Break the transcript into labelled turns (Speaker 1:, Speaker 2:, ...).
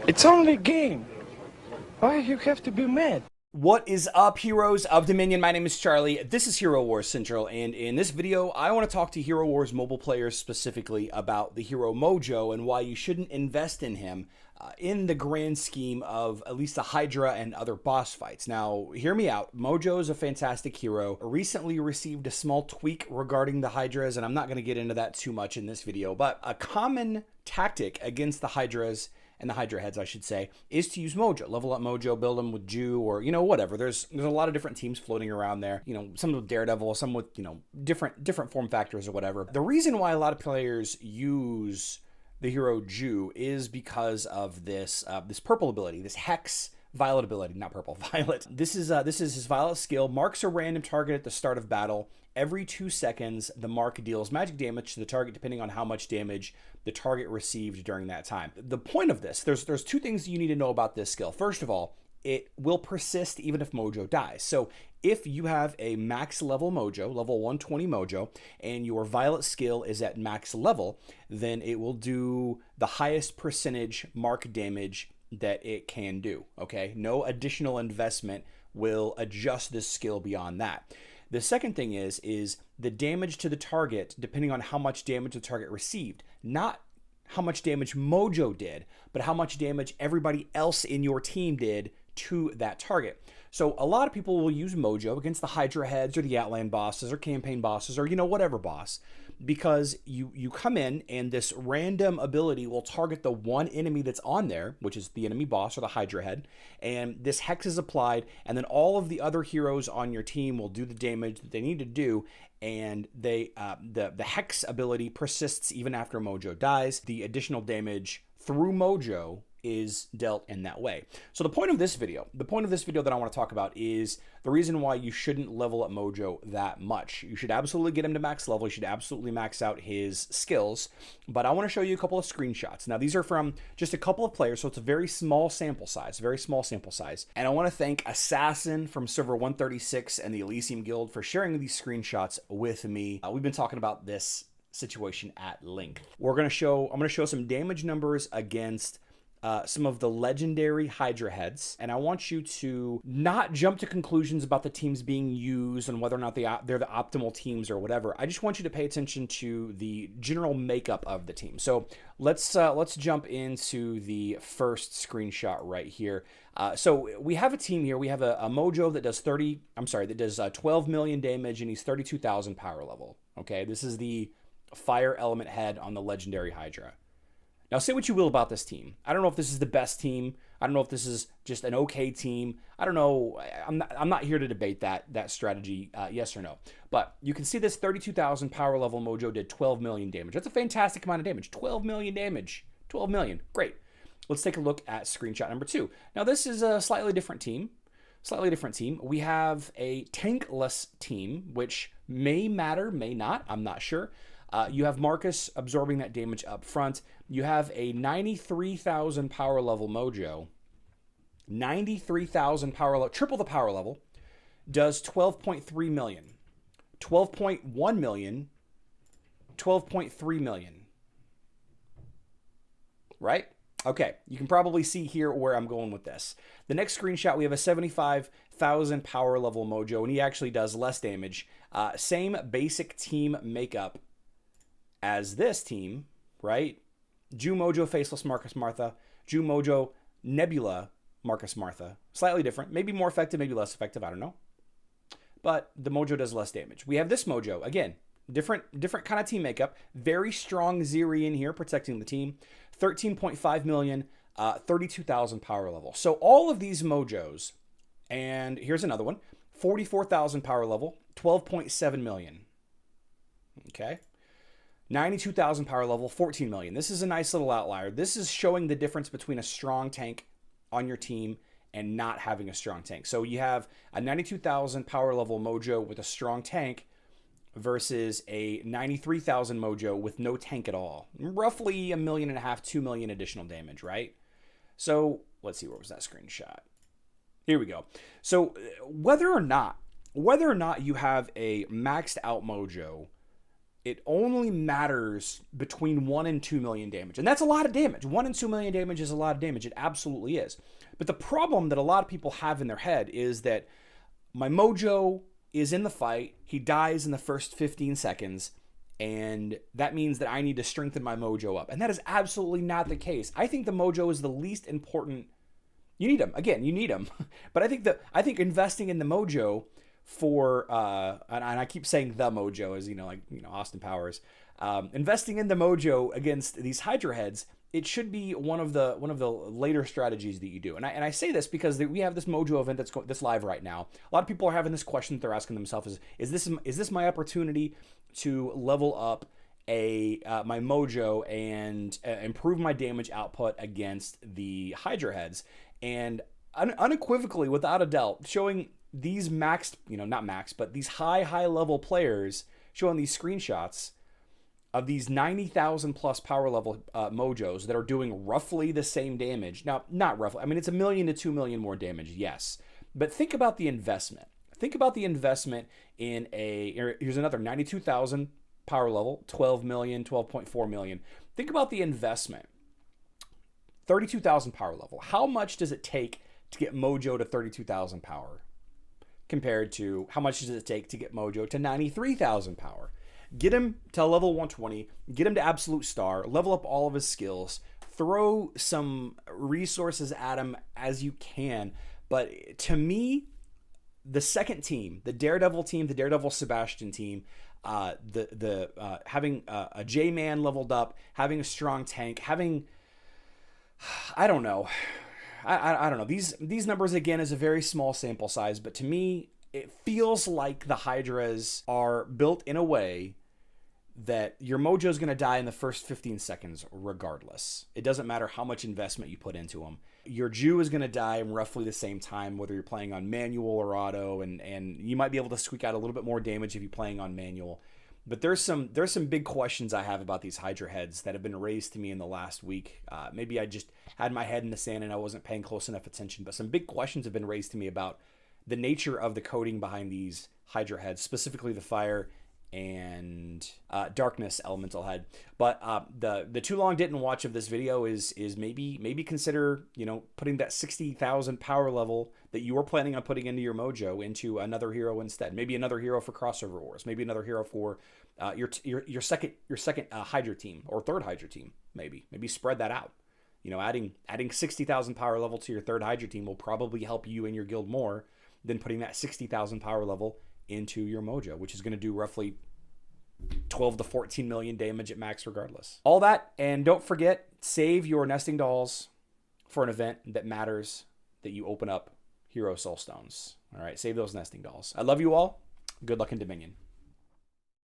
Speaker 1: It's only a game. Why you have to be mad?
Speaker 2: What is up, heroes of Dominion? My name is Charlie. This is Hero Wars Central, and in this video, I want to talk to Hero Wars mobile players specifically about the hero Mojo and why you shouldn't invest in him in the grand scheme of at least the Hydra and other boss fights. Now, hear me out. Mojo is a fantastic hero. Recently received a small tweak regarding the Hydras, and I'm not going to get into that too much in this video, but a common tactic against the Hydras and the Hydra heads, I should say, is to use Mojo. Level up Mojo, build them with Jew, or, whatever. There's a lot of different teams floating around there. Some with Daredevil, some with, different form factors or whatever. The reason why a lot of players use the hero Jew is because of this purple ability, this Hex Violet ability, not purple, Violet. This is his Violet skill. Marks a random target at the start of battle. Every 2 seconds, the mark deals magic damage to the target depending on how much damage the target received during that time. The point of this, there's two things you need to know about this skill. First of all, it will persist even if Mojo dies. So if you have a max level Mojo, level 120 Mojo, and your Violet skill is at max level, then it will do the highest percentage mark damage that it can do, okay? No additional investment will adjust this skill beyond that. The second thing is the damage to the target, depending on how much damage the target received. Not how much damage Mojo did, but how much damage everybody else in your team did to that target. So a lot of people will use Mojo against the Hydra heads or the Outland bosses or campaign bosses or, whatever boss, because you come in and this random ability will target the one enemy that's on there, which is the enemy boss or the Hydra head, and this Hex is applied, and then all of the other heroes on your team will do the damage that they need to do, and the Hex ability persists even after Mojo dies. The additional damage through Mojo is dealt in that way. So the point of this video that I want to talk about is the reason why you shouldn't level up Mojo that much. You should absolutely get him to max level. You should absolutely max out his skills. But I want to show you a couple of screenshots. Now, these are from just a couple of players, so it's a very small sample size, And I want to thank Assassin from server 136 and the Elysium Guild for sharing these screenshots with me. We've been talking about this situation at length. I'm going to show some damage numbers against some of the legendary Hydra heads, and I want you to not jump to conclusions about the teams being used and whether or not they're the optimal teams or whatever. I just want you to pay attention to the general makeup of the team. So let's jump into the first screenshot right here. So we have a team here. We have a Mojo that does 12 million damage, and he's 32,000 power level. Okay, this is the fire element head on the legendary Hydra. Now, say what you will about this team. I don't know if this is the best team. I don't know if this is just an okay team. I don't know. I'm not here to debate that strategy, yes or no. But you can see this 32,000 power level Mojo did 12 million damage. That's a fantastic amount of damage. 12 million damage. 12 million. Great. Let's take a look at screenshot number 2. Now, this is a slightly different team. We have a tankless team, which may matter, may not. I'm not sure. You have Marcus absorbing that damage up front. You have a 93,000 power level Mojo. 93,000 power level, triple the power level, does 12.3 million. 12.1 million, 12.3 million. Right? Okay, you can probably see here where I'm going with this. The next screenshot, we have a 75,000 power level Mojo, and he actually does less damage. Same basic team makeup as this team, right? Jew Mojo, Faceless Marcus Martha. Jew Mojo, Nebula Marcus Martha. Slightly different. Maybe more effective, maybe less effective. I don't know. But the Mojo does less damage. We have this Mojo. Again, different kind of team makeup. Very strong Zirian here protecting the team. 13.5 million, 32,000 power level. So all of these Mojos, and here's another one. 44,000 power level, 12.7 million. Okay. 92,000 power level, 14 million. This is a nice little outlier. This is showing the difference between a strong tank on your team and not having a strong tank. So you have a 92,000 power level Mojo with a strong tank versus a 93,000 Mojo with no tank at all. Roughly 1.5 million, 2 million additional damage, right? So let's see, where was that screenshot? Here we go. So whether or not you have a maxed out Mojo, it only matters between 1 and 2 million damage. And that's a lot of damage. 1 and 2 million damage is a lot of damage. It absolutely is. But the problem that a lot of people have in their head is that my Mojo is in the fight. He dies in the first 15 seconds. And that means that I need to strengthen my Mojo up. And that is absolutely not the case. I think the Mojo is the least important. You need him. Again, you need him. But I think investing in the Mojo for, and I keep saying the Mojo as, Austin Powers, investing in the Mojo against these Hydra heads, it should be one of the later strategies that you do. And I say this because we have this Mojo event that's live right now. A lot of people are having this question that they're asking themselves is this my opportunity to level up my Mojo and improve my damage output against the Hydra heads? And unequivocally, without a doubt, showing these maxed, not maxed, but these high level players, showing these screenshots of these 90,000 plus power level Mojos that are doing roughly the same damage. Now, not roughly. I mean, it's 1 million to 2 million more damage, yes. But think about the investment. Think about the investment in here's another 92,000 power level, 12 million, 12.4 million. Think about the investment. 32,000 power level. How much does it take to get Mojo to 32,000 power compared to how much does it take to get Mojo to 93,000 power? Get him to level 120, get him to absolute star, level up all of his skills, throw some resources at him as you can. But to me, the second team, the Daredevil team, the Daredevil Sebastian team, having a J-Man leveled up, having a strong tank, having, I don't know. I don't know. These numbers, again, is a very small sample size, but to me, it feels like the Hydras are built in a way that your Mojo is going to die in the first 15 seconds regardless. It doesn't matter how much investment you put into them. Your Jew is going to die in roughly the same time, whether you're playing on manual or auto, and you might be able to squeak out a little bit more damage if you're playing on manual. But there's some big questions I have about these Hydra heads that have been raised to me in the last week. Maybe I just had my head in the sand and I wasn't paying close enough attention, but some big questions have been raised to me about the nature of the coding behind these Hydra heads, specifically the fire and darkness elemental head. But the too long didn't watch of this video is maybe consider putting that 60,000 power level that you were planning on putting into your Mojo into another hero instead. Maybe another hero for crossover wars. Maybe another hero for your second Hydra team or third Hydra team. Maybe spread that out. Adding 60,000 power level to your third Hydra team will probably help you and your guild more than putting that 60,000 power level into your Mojo, which is going to do roughly 12 to 14 million damage at max regardless. All that, and don't forget, save your nesting dolls for an event that matters, that you open up Hero Soul Stones. All right, save those nesting dolls. I love you all. Good luck in Dominion.